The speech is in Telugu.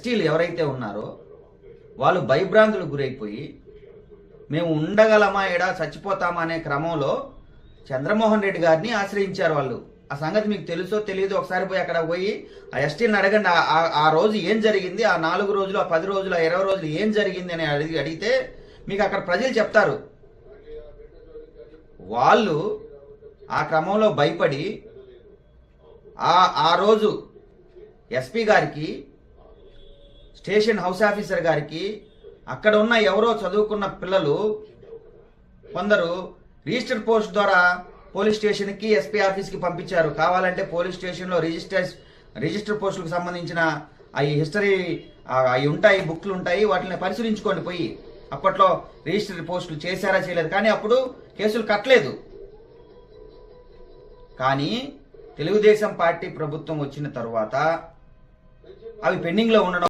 ఎస్టీలు ఎవరైతే ఉన్నారో వాళ్ళు భయభ్రాంతులకు గురైపోయి మేము ఉండగలమా ఎడా చచ్చిపోతామా అనే క్రమంలో చంద్రమోహన్ రెడ్డి గారిని ఆశ్రయించారు వాళ్ళు. ఆ సంగతి మీకు తెలుసో తెలియదు, ఒకసారి పోయి అక్కడ పోయి ఆ ఎస్టీని అడగండి. ఆ రోజు ఏం జరిగింది, ఆ 4 రోజులు, ఆ 10 రోజులు, ఆ 20 రోజులు ఏం జరిగింది అని అడిగితే మీకు అక్కడ ప్రజలు చెప్తారు. వాళ్ళు ఆ క్రమంలో భయపడి ఆ రోజు ఎస్పీ గారికి, స్టేషన్ హౌస్ ఆఫీసర్ గారికి, అక్కడ ఉన్న ఎవరో చదువుకున్న పిల్లలు కొందరు రిజిస్టర్ పోస్ట్ ద్వారా పోలీస్ స్టేషన్కి, ఎస్పీ ఆఫీస్కి పంపించారు. కావాలంటే పోలీస్ స్టేషన్లో రిజిస్టర్ పోస్టులకు సంబంధించిన అవి హిస్టరీ అవి ఉంటాయి, బుక్లు ఉంటాయి, వాటిని పరిశీలించుకోండి పోయి. అప్పట్లో రిజిస్టర్ పోస్టులు చేశారా చేయలేదు, కానీ అప్పుడు కేసులు కట్టలేదు. కానీ తెలుగుదేశం పార్టీ ప్రభుత్వం వచ్చిన తర్వాత అవి పెండింగ్లో ఉండడం